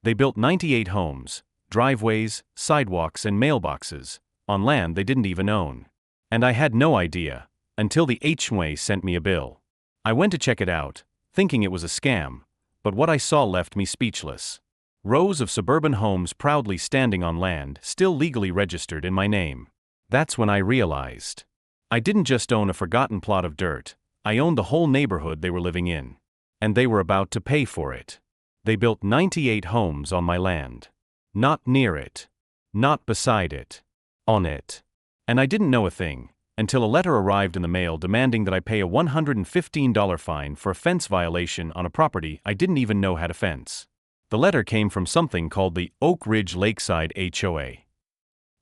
They built 98 homes, driveways, sidewalks, and mailboxes, on land they didn't even own. And I had no idea, until the HOA sent me a bill. I went to check it out, thinking it was a scam, but what I saw left me speechless. Rows of suburban homes proudly standing on land still legally registered in my name. That's when I realized. I didn't just own a forgotten plot of dirt, I owned the whole neighborhood they were living in. And they were about to pay for it. They built 98 homes on my land. Not near it. Not beside it. On it. And I didn't know a thing, until a letter arrived in the mail demanding that I pay a $115 fine for a fence violation on a property I didn't even know had a fence. The letter came from something called the Oak Ridge Lakeside HOA.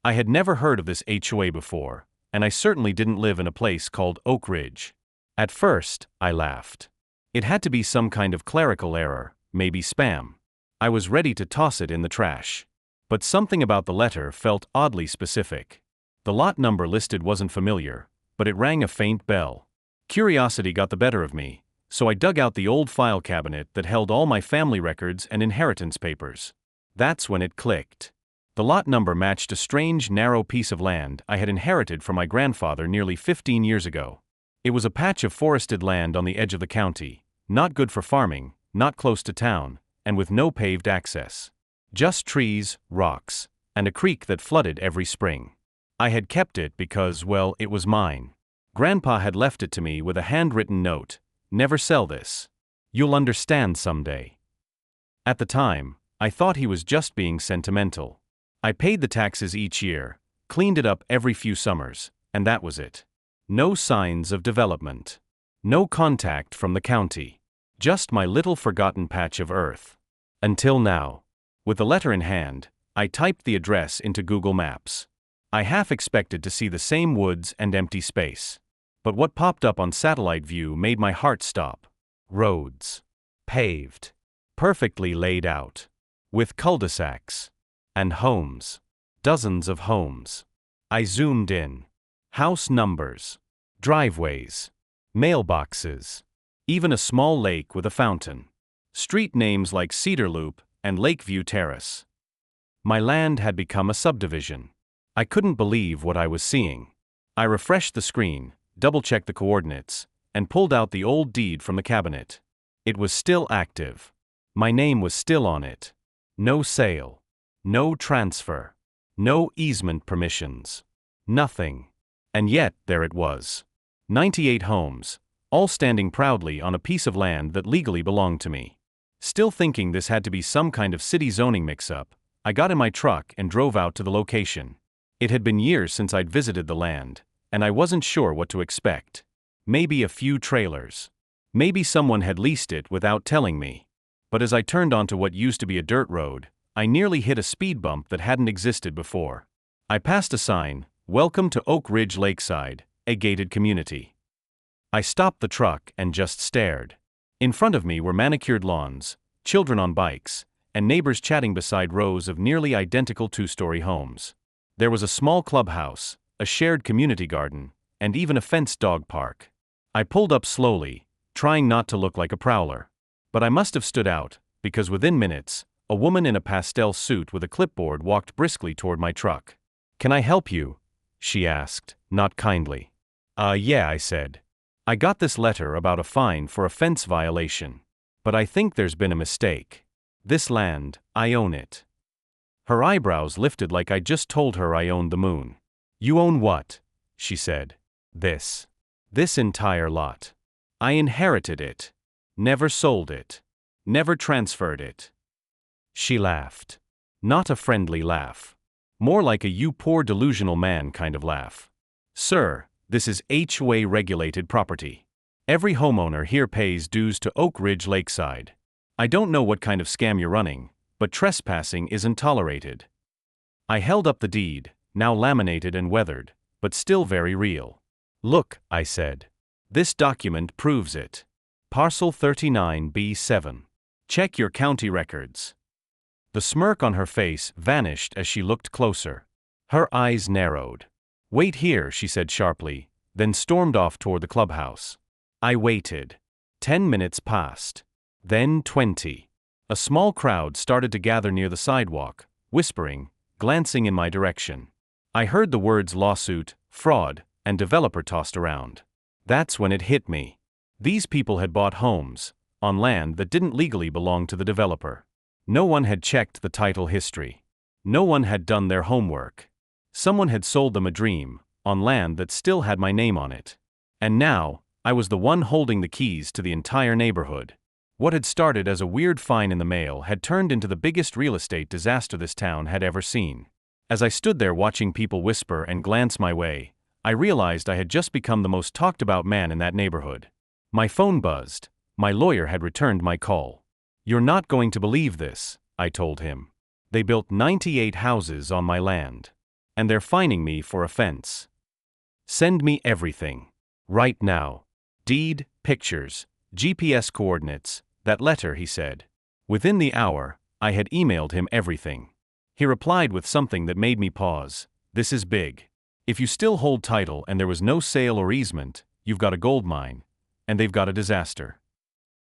I had never heard of this HOA before, and I certainly didn't live in a place called Oak Ridge. At first, I laughed. It had to be some kind of clerical error, maybe spam. I was ready to toss it in the trash. But something about the letter felt oddly specific. The lot number listed wasn't familiar, but it rang a faint bell. Curiosity got the better of me, so I dug out the old file cabinet that held all my family records and inheritance papers. That's when it clicked. The lot number matched a strange, narrow piece of land I had inherited from my grandfather nearly 15 years ago. It was a patch of forested land on the edge of the county, not good for farming, not close to town, and with no paved access. Just trees, rocks, and a creek that flooded every spring. I had kept it because, well, it was mine. Grandpa had left it to me with a handwritten note, "Never sell this. You'll understand someday." At the time, I thought he was just being sentimental. I paid the taxes each year, cleaned it up every few summers, and that was it. No signs of development. No contact from the county. Just my little forgotten patch of earth. Until now. With the letter in hand, I typed the address into Google Maps. I half expected to see the same woods and empty space. But what popped up on satellite view made my heart stop. Roads. Paved. Perfectly laid out. With cul-de-sacs. And homes. Dozens of homes. I zoomed in. House numbers. Driveways. Mailboxes. Even a small lake with a fountain. Street names like Cedar Loop and Lakeview Terrace. My land had become a subdivision. I couldn't believe what I was seeing. I refreshed the screen, double-checked the coordinates, and pulled out the old deed from the cabinet. It was still active. My name was still on it. No sale. No transfer. No easement permissions. Nothing. And yet, there it was. 98 homes, all standing proudly on a piece of land that legally belonged to me. Still thinking this had to be some kind of city zoning mix-up, I got in my truck and drove out to the location. It had been years since I'd visited the land, and I wasn't sure what to expect. Maybe a few trailers. Maybe someone had leased it without telling me. But as I turned onto what used to be a dirt road, I nearly hit a speed bump that hadn't existed before. I passed a sign, "Welcome to Oak Ridge Lakeside, a gated community." I stopped the truck and just stared. In front of me were manicured lawns, children on bikes, and neighbors chatting beside rows of nearly identical two-story homes. There was a small clubhouse, a shared community garden, and even a fenced dog park. I pulled up slowly, trying not to look like a prowler. But I must have stood out, because within minutes, a woman in a pastel suit with a clipboard walked briskly toward my truck. "Can I help you?" she asked, not kindly. Yeah, I said. "I got this letter about a fine for a fence violation. But I think there's been a mistake. This land, I own it." Her eyebrows lifted like I just told her I owned the moon. "You own what?" she said. This entire lot. I inherited it. Never sold it. Never transferred it." She laughed. Not a friendly laugh. More like a "you poor delusional man" kind of laugh. "Sir, this is HOA regulated property. Every homeowner here pays dues to Oak Ridge Lakeside. I don't know what kind of scam you're running, but trespassing isn't tolerated." I held up the deed, now laminated and weathered, but still very real. "Look," I said. "This document proves it. Parcel 39B7. Check your county records." The smirk on her face vanished as she looked closer. Her eyes narrowed. "Wait here," she said sharply, then stormed off toward the clubhouse. I waited. 10 minutes passed. Then 20. A small crowd started to gather near the sidewalk, whispering, glancing in my direction. I heard the words lawsuit, fraud, and developer tossed around. That's when it hit me. These people had bought homes on land that didn't legally belong to the developer. No one had checked the title history. No one had done their homework. Someone had sold them a dream on land that still had my name on it. And now, I was the one holding the keys to the entire neighborhood. What had started as a weird fine in the mail had turned into the biggest real estate disaster this town had ever seen. As I stood there watching people whisper and glance my way, I realized I had just become the most talked about man in that neighborhood. My phone buzzed. My lawyer had returned my call. "You're not going to believe this," I told him. "They built 98 houses on my land. And they're fining me for offense. Send me everything. Right now. Deed, pictures, GPS coordinates, that letter," he said. Within the hour, I had emailed him everything. He replied with something that made me pause. "This is big. If you still hold title and there was no sale or easement, you've got a gold mine, and they've got a disaster."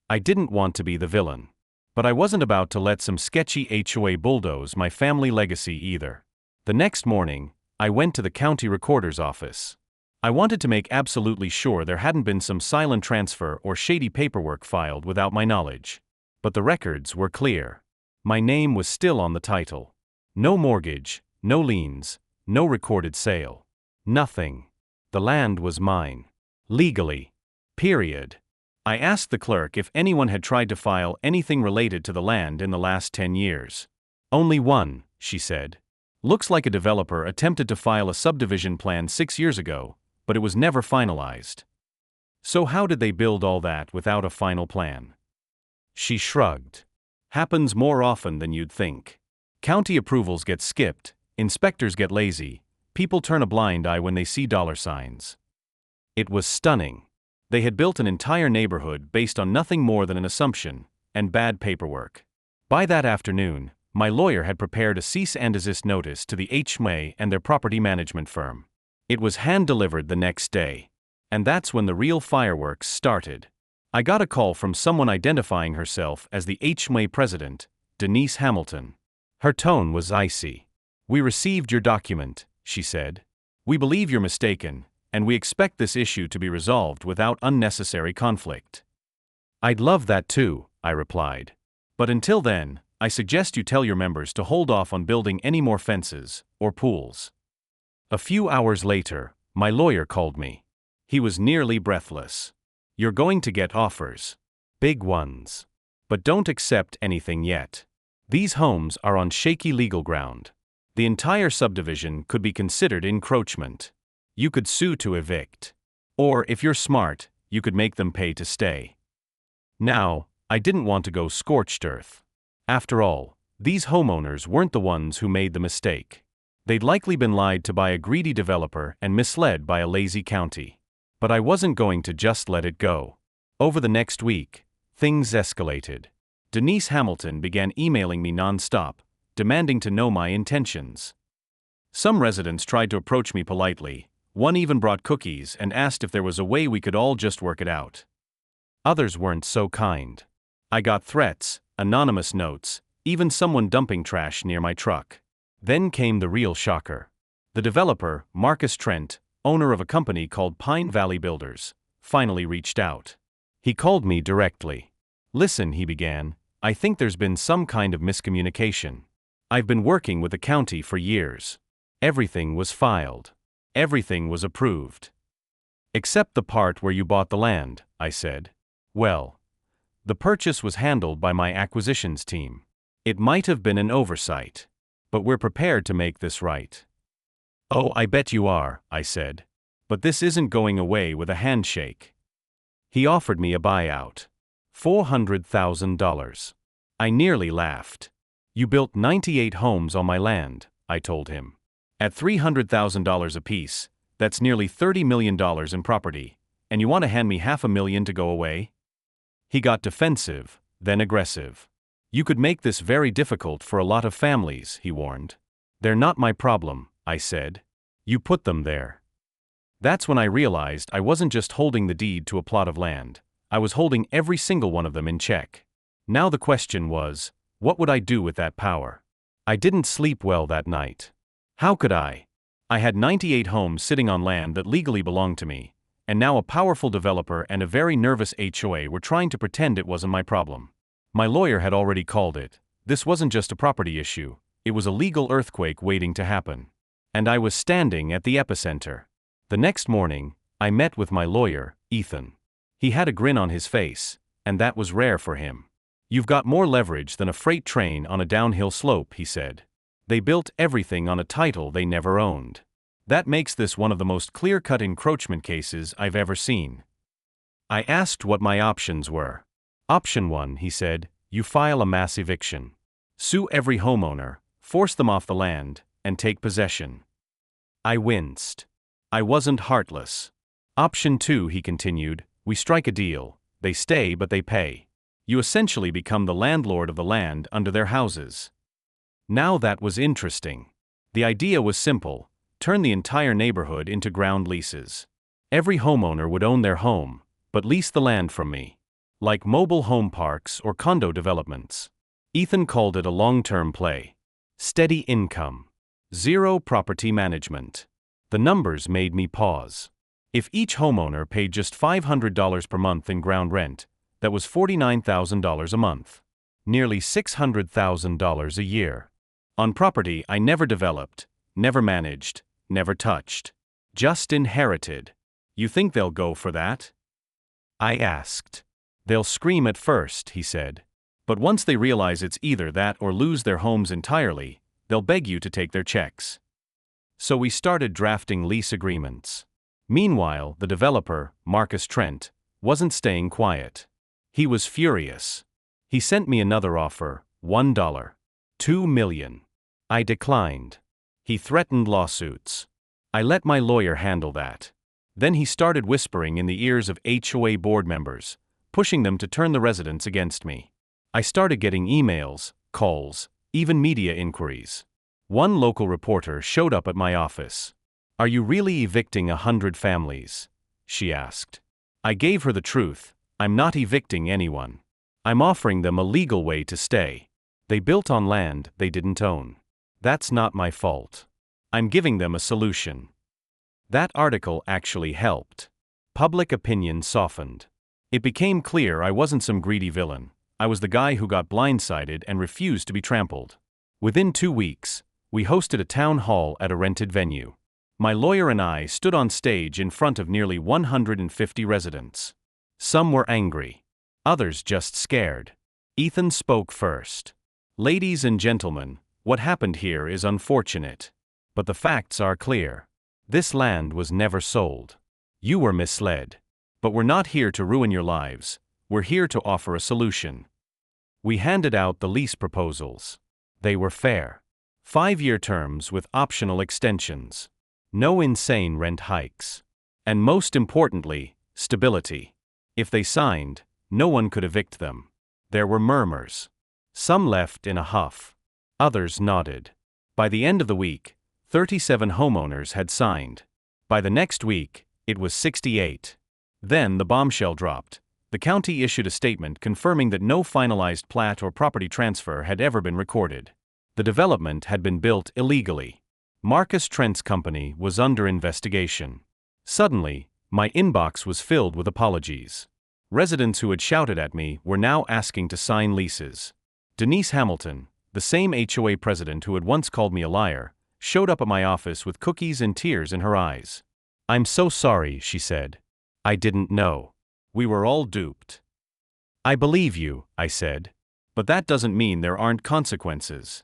I didn't want to be the villain. But I wasn't about to let some sketchy HOA bulldoze my family legacy either. The next morning, I went to the county recorder's office. I wanted to make absolutely sure there hadn't been some silent transfer or shady paperwork filed without my knowledge. But the records were clear. My name was still on the title. No mortgage, no liens, no recorded sale. Nothing. The land was mine. Legally. Period. I asked the clerk if anyone had tried to file anything related to the land in the last 10 years. "Only one," she said. "Looks like a developer attempted to file a subdivision plan 6 years ago, but it was never finalized." "So how did they build all that without a final plan?" She shrugged. "Happens more often than you'd think. County approvals get skipped, inspectors get lazy, people turn a blind eye when they see dollar signs." It was stunning. They had built an entire neighborhood based on nothing more than an assumption and bad paperwork. By that afternoon, my lawyer had prepared a cease and desist notice to the HOA and their property management firm. It was hand-delivered the next day. And that's when the real fireworks started. I got a call from someone identifying herself as the HOA president, Denise Hamilton. Her tone was icy. "We received your document," she said. "We believe you're mistaken, and we expect this issue to be resolved without unnecessary conflict." "I'd love that too," I replied. "But until then, I suggest you tell your members to hold off on building any more fences or pools." A few hours later, my lawyer called me. He was nearly breathless. "You're going to get offers. Big ones. But don't accept anything yet. These homes are on shaky legal ground. The entire subdivision could be considered encroachment. You could sue to evict. Or, if you're smart, you could make them pay to stay." Now, I didn't want to go scorched earth. After all, these homeowners weren't the ones who made the mistake. They'd likely been lied to by a greedy developer and misled by a lazy county. But I wasn't going to just let it go. Over the next week, things escalated. Denise Hamilton began emailing me nonstop, demanding to know my intentions. Some residents tried to approach me politely. One even brought cookies and asked if there was a way we could all just work it out. Others weren't so kind. I got threats, anonymous notes, even someone dumping trash near my truck. Then came the real shocker. The developer, Marcus Trent, owner of a company called Pine Valley Builders, finally reached out. He called me directly. "Listen," he began, "I think there's been some kind of miscommunication. I've been working with the county for years. Everything was filed. Everything was approved. Except the part where you bought the land," I said. "Well, the purchase was handled by my acquisitions team. It might have been an oversight. But we're prepared to make this right." "Oh, I bet you are," I said. "But this isn't going away with a handshake." He offered me a buyout. $400,000. I nearly laughed. "You built 98 homes on my land," I told him. "At $300,000 apiece, that's nearly $30 million in property, and you want to hand me $500,000 to go away?" He got defensive, then aggressive. "You could make this very difficult for a lot of families," he warned. "They're not my problem," I said. "You put them there." That's when I realized I wasn't just holding the deed to a plot of land. I was holding every single one of them in check. Now the question was, what would I do with that power? I didn't sleep well that night. How could I? I had 98 homes sitting on land that legally belonged to me, and now a powerful developer and a very nervous HOA were trying to pretend it wasn't my problem. My lawyer had already called it. This wasn't just a property issue, it was a legal earthquake waiting to happen. And I was standing at the epicenter. The next morning, I met with my lawyer, Ethan. He had a grin on his face, and that was rare for him. "You've got more leverage than a freight train on a downhill slope," he said. "They built everything on a title they never owned. That makes this one of the most clear-cut encroachment cases I've ever seen." I asked what my options were. "Option 1, he said, "you file a mass eviction. Sue every homeowner, force them off the land, and take possession." I winced. I wasn't heartless. "Option 2, he continued, "we strike a deal. They stay but they pay. You essentially become the landlord of the land under their houses." Now that was interesting. The idea was simple: turn the entire neighborhood into ground leases. Every homeowner would own their home, but lease the land from me. Like mobile home parks or condo developments. Ethan called it a long-term play. Steady income. Zero property management. The numbers made me pause. If each homeowner paid just $500 per month in ground rent, that was $49,000 a month. Nearly $600,000 a year. On property I never developed, never managed, never touched. Just inherited. You think they'll go for that? I asked. "They'll scream at first," he said. "But once they realize it's either that or lose their homes entirely, they'll beg you to take their checks." So we started drafting lease agreements. Meanwhile, the developer, Marcus Trent, wasn't staying quiet. He was furious. He sent me another offer, $1. $2 million. I declined. He threatened lawsuits. I let my lawyer handle that. Then he started whispering in the ears of HOA board members, pushing them to turn the residents against me. I started getting emails, calls, even media inquiries. One local reporter showed up at my office. "Are you really evicting 100 families?" she asked. I gave her the truth. I'm not evicting anyone. I'm offering them a legal way to stay. They built on land they didn't own. That's not my fault. I'm giving them a solution. That article actually helped. Public opinion softened. It became clear I wasn't some greedy villain. I was the guy who got blindsided and refused to be trampled. Within 2 weeks, we hosted a town hall at a rented venue. My lawyer and I stood on stage in front of nearly 150 residents. Some were angry. Others just scared. Ethan spoke first. "Ladies and gentlemen, what happened here is unfortunate. But the facts are clear. This land was never sold. You were misled. But we're not here to ruin your lives. We're here to offer a solution." We handed out the lease proposals. They were fair. 5-year terms with optional extensions. No insane rent hikes. And most importantly, stability. If they signed, no one could evict them. There were murmurs. Some left in a huff. Others nodded. By the end of the week, 37 homeowners had signed. By the next week, it was 68. Then the bombshell dropped. The county issued a statement confirming that no finalized plat or property transfer had ever been recorded. The development had been built illegally. Marcus Trent's company was under investigation. Suddenly, my inbox was filled with apologies. Residents who had shouted at me were now asking to sign leases. Denise Hamilton, the same HOA president who had once called me a liar, showed up at my office with cookies and tears in her eyes. "I'm so sorry," she said. "I didn't know. We were all duped." "I believe you," I said. "But that doesn't mean there aren't consequences."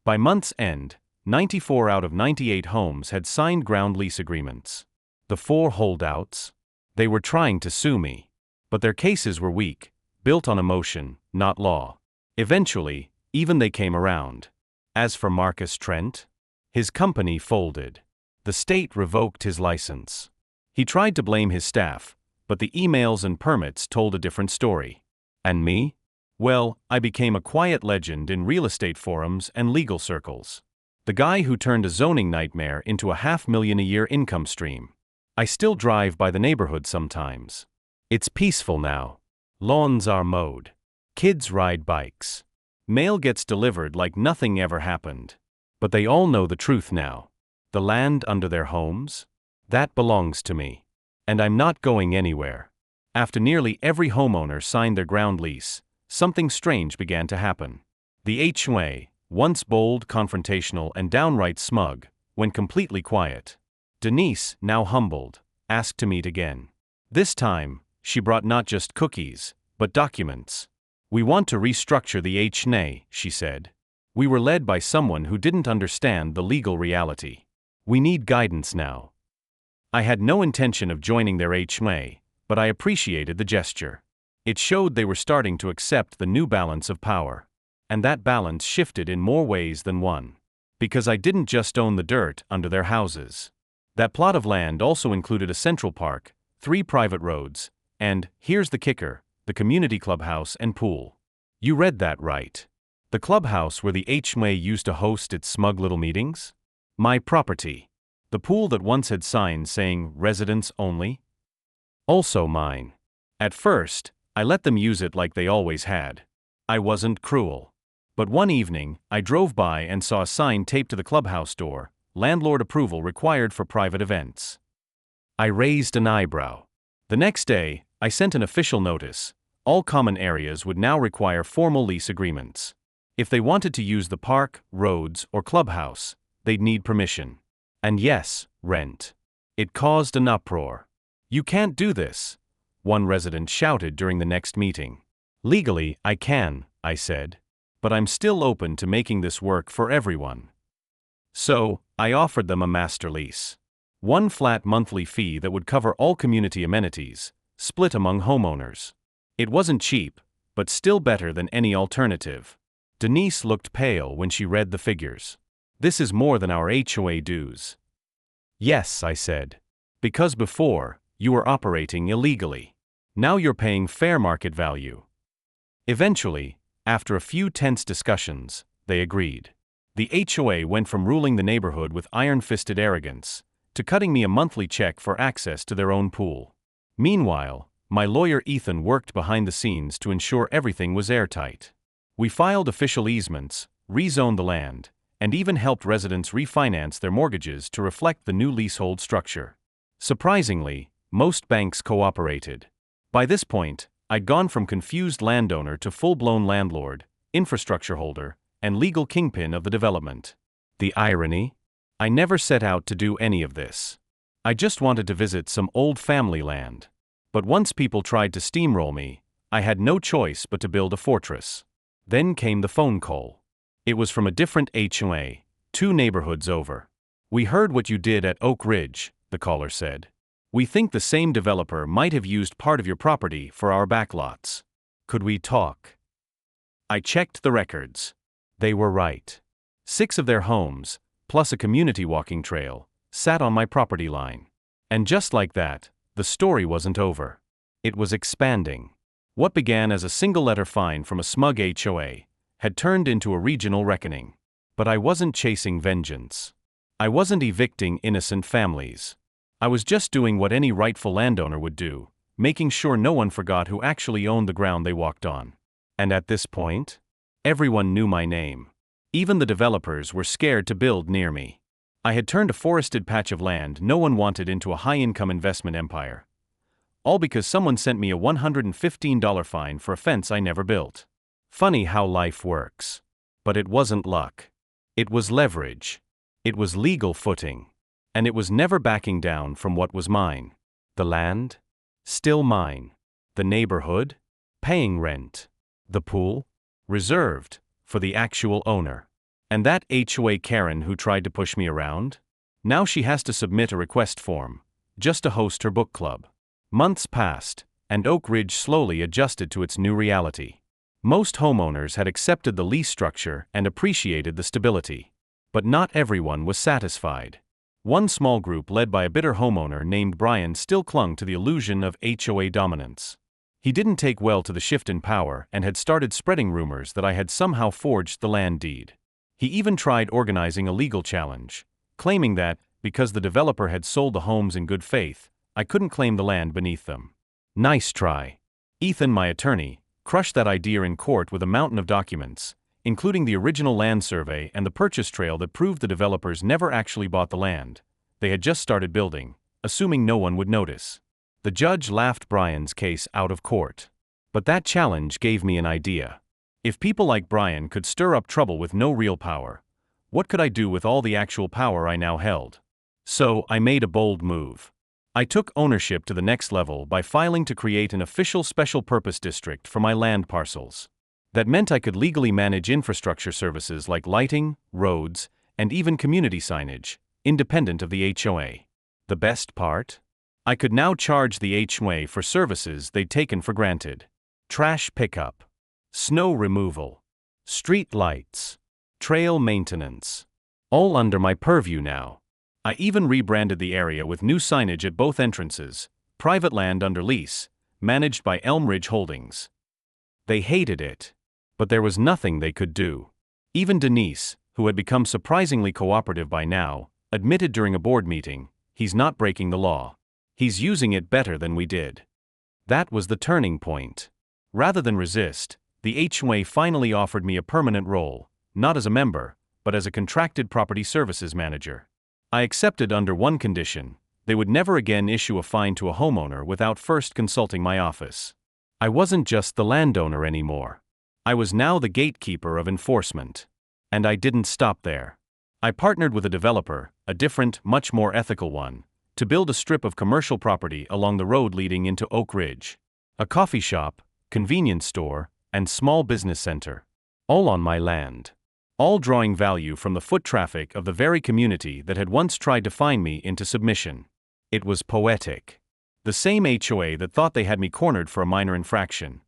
By month's end, 94 out of 98 homes had signed ground lease agreements. The 4 holdouts? They were trying to sue me. But their cases were weak, built on emotion, not law. Eventually, even they came around. As for Marcus Trent, his company folded. The state revoked his license. He tried to blame his staff, but the emails and permits told a different story. And me? Well, I became a quiet legend in real estate forums and legal circles. The guy who turned a zoning nightmare into a $500,000-a-year income stream. I still drive by the neighborhood sometimes. It's peaceful now. Lawns are mowed. Kids ride bikes. Mail gets delivered like nothing ever happened. But they all know the truth now. The land under their homes? That belongs to me. And I'm not going anywhere. After nearly every homeowner signed their ground lease, something strange began to happen. The HOA, once bold, confrontational, and downright smug, went completely quiet. Denise, now humbled, asked to meet again. This time, she brought not just cookies, but documents. "We want to restructure the HOA," she said. We were led by someone who didn't understand the legal reality. "We need guidance now." I had no intention of joining their HOA, but I appreciated the gesture. It showed they were starting to accept the new balance of power. And that balance shifted in more ways than one. Because I didn't just own the dirt under their houses. That plot of land also included a central park, 3 private roads, and, here's the kicker, the community clubhouse and pool. You read that right. The clubhouse where the HOA used to host its smug little meetings? My property. The pool that once had signs saying residents only? Also mine. At first, I let them use it like they always had. I wasn't cruel. But one evening, I drove by and saw a sign taped to the clubhouse door, landlord approval required for private events. I raised an eyebrow. The next day, I sent an official notice. All common areas would now require formal lease agreements. If they wanted to use the park, roads, or clubhouse, they'd need permission. And yes, rent. It caused an uproar. "You can't do this," one resident shouted during the next meeting. "Legally, I can," I said. "But I'm still open to making this work for everyone." So, I offered them a master lease. One flat monthly fee that would cover all community amenities, split among homeowners. It wasn't cheap, but still better than any alternative. Denise looked pale when she read the figures. "This is more than our HOA dues." "Yes," I said. "Because before, you were operating illegally. Now you're paying fair market value." Eventually, after a few tense discussions, they agreed. The HOA went from ruling the neighborhood with iron-fisted arrogance to cutting me a monthly check for access to their own pool. Meanwhile, my lawyer Ethan worked behind the scenes to ensure everything was airtight. We filed official easements, rezoned the land, and even helped residents refinance their mortgages to reflect the new leasehold structure. Surprisingly, most banks cooperated. By this point, I'd gone from confused landowner to full-blown landlord, infrastructure holder, and legal kingpin of the development. The irony? I never set out to do any of this. I just wanted to visit some old family land. But once people tried to steamroll me, I had no choice but to build a fortress. Then came the phone call. It was from a different HOA, 2 neighborhoods over. "We heard what you did at Oak Ridge," the caller said. "We think the same developer might have used part of your property for our backlots. Could we talk?" I checked the records. They were right. 6 of their homes, plus a community walking trail, sat on my property line. And just like that, the story wasn't over. It was expanding. What began as a single-letter fine from a smug HOA had turned into a regional reckoning. But I wasn't chasing vengeance. I wasn't evicting innocent families. I was just doing what any rightful landowner would do, making sure no one forgot who actually owned the ground they walked on. And at this point, everyone knew my name. Even the developers were scared to build near me. I had turned a forested patch of land no one wanted into a high-income investment empire. All because someone sent me a $115 fine for a fence I never built. Funny how life works. But it wasn't luck. It was leverage. It was legal footing. And it was never backing down from what was mine. The land? Still mine. The neighborhood? Paying rent. The pool? Reserved for the actual owner. And that HOA Karen who tried to push me around? Now she has to submit a request form, just to host her book club. Months passed, and Oak Ridge slowly adjusted to its new reality. Most homeowners had accepted the lease structure and appreciated the stability. But not everyone was satisfied. One small group led by a bitter homeowner named Brian still clung to the illusion of HOA dominance. He didn't take well to the shift in power and had started spreading rumors that I had somehow forged the land deed. He even tried organizing a legal challenge, claiming that, because the developer had sold the homes in good faith, I couldn't claim the land beneath them. Nice try. Ethan, my attorney, crush that idea in court with a mountain of documents, including the original land survey and the purchase trail that proved the developers never actually bought the land. They had just started building, assuming no one would notice. The judge laughed Brian's case out of court. But that challenge gave me an idea. If people like Brian could stir up trouble with no real power, what could I do with all the actual power I now held? So, I made a bold move. I took ownership to the next level by filing to create an official special purpose district for my land parcels. That meant I could legally manage infrastructure services like lighting, roads, and even community signage, independent of the HOA. The best part? I could now charge the HOA for services they'd taken for granted. Trash pickup, snow removal, street lights, trail maintenance. All under my purview now. I even rebranded the area with new signage at both entrances, private land under lease, managed by Elm Ridge Holdings. They hated it. But there was nothing they could do. Even Denise, who had become surprisingly cooperative by now, admitted during a board meeting, he's not breaking the law. He's using it better than we did. That was the turning point. Rather than resist, the HOA finally offered me a permanent role, not as a member, but as a contracted property services manager. I accepted under one condition: they would never again issue a fine to a homeowner without first consulting my office. I wasn't just the landowner anymore. I was now the gatekeeper of enforcement. And I didn't stop there. I partnered with a developer, a different, much more ethical one, to build a strip of commercial property along the road leading into Oak Ridge. A coffee shop, convenience store, and small business center. All on my land. All drawing value from the foot traffic of the very community that had once tried to fine me into submission. It was poetic. The same HOA that thought they had me cornered for a minor infraction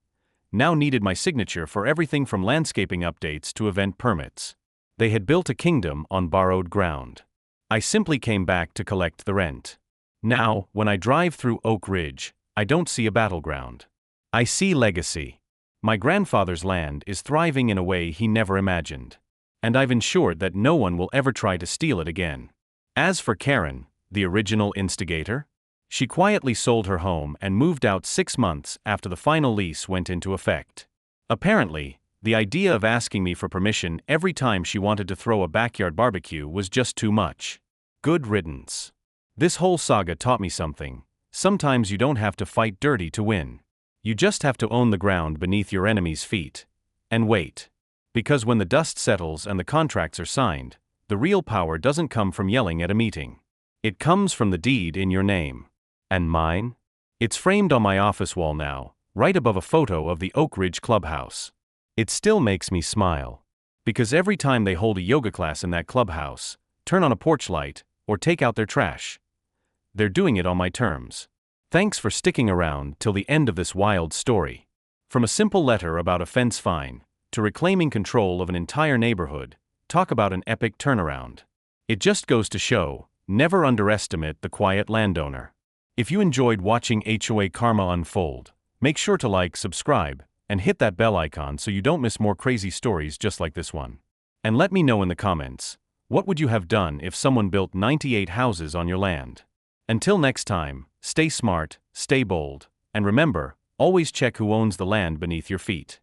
now needed my signature for everything from landscaping updates to event permits. They had built a kingdom on borrowed ground. I simply came back to collect the rent. Now, when I drive through Oak Ridge, I don't see a battleground. I see legacy. My grandfather's land is thriving in a way he never imagined. And I've ensured that no one will ever try to steal it again. As for Karen, the original instigator, she quietly sold her home and moved out 6 months after the final lease went into effect. Apparently, the idea of asking me for permission every time she wanted to throw a backyard barbecue was just too much. Good riddance. This whole saga taught me something. Sometimes you don't have to fight dirty to win. You just have to own the ground beneath your enemy's feet. And wait. Because when the dust settles and the contracts are signed, the real power doesn't come from yelling at a meeting. It comes from the deed in your name. And mine? It's framed on my office wall now, right above a photo of the Oak Ridge clubhouse. It still makes me smile. Because every time they hold a yoga class in that clubhouse, turn on a porch light, or take out their trash, they're doing it on my terms. Thanks for sticking around till the end of this wild story. From a simple letter about a fence fine, to reclaiming control of an entire neighborhood, talk about an epic turnaround. It just goes to show, never underestimate the quiet landowner. If you enjoyed watching HOA karma unfold, make sure to like, subscribe, and hit that bell icon so you don't miss more crazy stories just like this one. And let me know in the comments, what would you have done if someone built 98 houses on your land? Until next time, stay smart, stay bold, and remember, always check who owns the land beneath your feet.